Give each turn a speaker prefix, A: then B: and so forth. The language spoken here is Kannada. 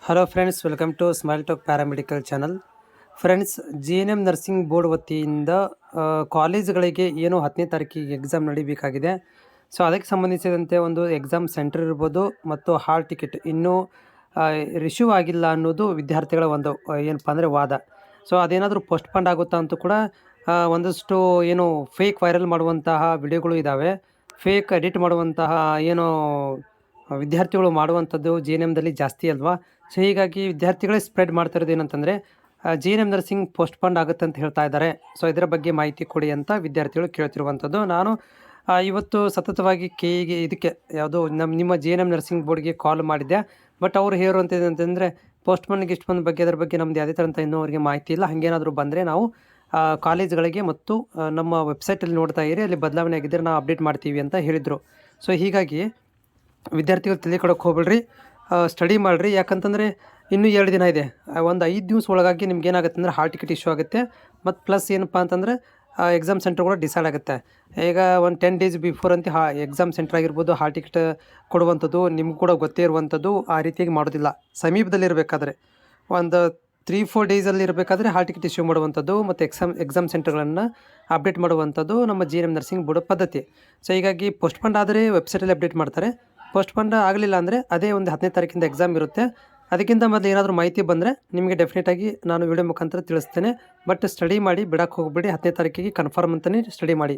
A: Hello friends, welcome to Smile Talk paramedical channel. Friends, GNM nursing board ವತಿಯಿಂದ ಕಾಲೇಜ್ಗಳಿಗೆ ಏನು 10ನೇ ತಾರೀಕಿಗೆ ಎಕ್ಸಾಮ್ ನಡೀಬೇಕಾಗಿದೆ. ಸೊ ಅದಕ್ಕೆ ಸಂಬಂಧಿಸಿದಂತೆ ಒಂದು ಎಕ್ಸಾಮ್ ಸೆಂಟರ್ ಇರ್ಬೋದು ಮತ್ತು ಹಾಲ್ ಟಿಕೆಟ್ ಇನ್ನೂ ರಿಶ್ಯೂ ಆಗಿಲ್ಲ ಅನ್ನೋದು ವಿದ್ಯಾರ್ಥಿಗಳ ಒಂದು ಏನಪ್ಪ ಅಂದರೆ ವಾದ. ಸೊ ಅದೇನಾದರೂ ಪೋಸ್ಟ್ಪೋಂಡ್ ಆಗುತ್ತಾ ಅಂತೂ ಕೂಡ ಒಂದಷ್ಟು ಏನು ಫೇಕ್ ವೈರಲ್ ಮಾಡುವಂತಹ ವಿಡಿಯೋಗಳು ಇದ್ದಾವೆ. ಫೇಕ್ ಎಡಿಟ್ ಮಾಡುವಂತಹ ಏನು ವಿದ್ಯಾರ್ಥಿಗಳು ಮಾಡುವಂಥದ್ದು GNMದಲ್ಲಿ ಜಾಸ್ತಿ ಅಲ್ವಾ. ಸೊ ಹೀಗಾಗಿ ವಿದ್ಯಾರ್ಥಿಗಳೇ ಸ್ಪ್ರೆಡ್ ಮಾಡ್ತಾ ಇರೋದು ಏನಂತಂದರೆ GNM ನರ್ಸಿಂಗ್ ಪೋಸ್ಟ್ಪೋಂಡ್ ಆಗುತ್ತೆ ಅಂತ ಹೇಳ್ತಾ ಇದ್ದಾರೆ. ಸೊ ಇದರ ಬಗ್ಗೆ ಮಾಹಿತಿ ಕೊಡಿ ಅಂತ ವಿದ್ಯಾರ್ಥಿಗಳು ಕೇಳ್ತಿರುವಂಥದ್ದು. ನಾನು ಇವತ್ತು ಸತತವಾಗಿ ಕೆಇಗೆ ಇದಕ್ಕೆ ಯಾವುದು ನಿಮ್ಮ GNM ನರ್ಸಿಂಗ್ ಬೋರ್ಡ್ಗೆ ಕಾಲ್ ಮಾಡಿದ್ದೆ. ಬಟ್ ಅವರು ಹೇಳುವಂಥದ್ದು ಅಂತಂದರೆ ಪೋಸ್ಟ್ಪೋನ್ ಗಿಸ್ಟ್ಪೋನ್ ಬಗ್ಗೆ ಅದರ ಬಗ್ಗೆ ನಮ್ದು ಯಾವುದೇ ಥರ ಇನ್ನೂ ಅವರಿಗೆ ಮಾಹಿತಿ ಇಲ್ಲ. ಹಾಗೇನಾದರೂ ಬಂದರೆ ನಾವು ಕಾಲೇಜ್ಗಳಿಗೆ ಮತ್ತು ನಮ್ಮ ವೆಬ್ಸೈಟಲ್ಲಿ ನೋಡ್ತಾ ಇರಿ, ಅಲ್ಲಿ ಬದಲಾವಣೆ ಆಗಿದ್ದರೆ ನಾವು ಅಪ್ಡೇಟ್ ಮಾಡ್ತೀವಿ ಅಂತ ಹೇಳಿದರು. ಸೊ ಹೀಗಾಗಿ ವಿದ್ಯಾರ್ಥಿಗಳು ತಲೆ ಕೊಡೋಕ್ಕೆ ಹೋಗ್ಬೇಡ್ರಿ, ಸ್ಟಡಿ ಮಾಡಿರಿ. ಯಾಕಂತಂದರೆ ಇನ್ನೂ 2 ದಿನ ಇದೆ. ಒಂದು 5 ದಿವಸ ಒಳಗಾಗಿ ನಿಮ್ಗೆ ಏನಾಗುತ್ತೆ ಅಂದರೆ ಹಾಲ್ ಟಿಕೆಟ್ ಇಶ್ಯೂ ಆಗುತ್ತೆ. ಮತ್ತು ಪ್ಲಸ್ ಏನಪ್ಪ ಅಂತಂದರೆ ಎಕ್ಸಾಮ್ ಸೆಂಟರ್ ಕೂಡ ಡಿಸೈಡ್ ಆಗುತ್ತೆ. ಈಗ ಒಂದು 10 ಡೇಸ್ ಬಿಫೋರ್ ಅಂತ ಎಕ್ಸಾಮ್ ಸೆಂಟರ್ ಆಗಿರ್ಬೋದು ಹಾಲ್ ಟಿಕೆಟ್ ಕೊಡುವಂಥದ್ದು ನಿಮ್ಗೆ ಕೂಡ ಗೊತ್ತೇ ಇರುವಂಥದ್ದು. ಆ ರೀತಿಯಾಗಿ ಮಾಡೋದಿಲ್ಲ. ಸಮೀಪದಲ್ಲಿರಬೇಕಾದ್ರೆ ಒಂದು 3-4 ಡೇಸಲ್ಲಿ ಇರಬೇಕಾದ್ರೆ ಹಾಲ್ ಟಿಕೆಟ್ ಇಶ್ಯೂ ಮಾಡುವಂಥದ್ದು ಮತ್ತು ಎಕ್ಸಾಮ್ ಸೆಂಟರ್ಗಳನ್ನು ಅಪ್ಡೇಟ್ ಮಾಡುವಂಥದ್ದು ನಮ್ಮ GNM ನರ್ಸಿಂಗ್ ಬೋರ್ಡ್ ಪದ್ಧತಿ. ಸೊ ಹೀಗಾಗಿ ಪೋಸ್ಟ್ಪೋಂಡ್ ಆದರೆ ವೆಬ್ಸೈಟಲ್ಲಿ ಅಪ್ಡೇಟ್ ಮಾಡ್ತಾರೆ. ಪೋಸ್ಟ್ಪೋಂಡ್ ಆಗಲಿಲ್ಲ ಅಂದರೆ ಅದೇ ಒಂದು 10ನೇ ತಾರೀಕಿಂದ ಎಕ್ಸಾಮ್ ಇರುತ್ತೆ. ಅದಕ್ಕಿಂತ ಮೊದಲು ಏನಾದರೂ ಮಾಹಿತಿ ಬಂದರೆ ನಿಮಗೆ ಡೆಫಿನೆಟಾಗಿ ನಾನು ವಿಡಿಯೋ ಮುಖಾಂತರ ತಿಳಿಸ್ತೇನೆ. ಬಟ್ ಸ್ಟಡಿ ಮಾಡಿ, ಬಿಡಕ್ಕೆ ಹೋಗಬೇಡಿ. 10ನೇ ತಾರೀಕಿಗೆ ಕನ್ಫರ್ಮ್ ಅಂತಲೇ ಸ್ಟಡಿ ಮಾಡಿ.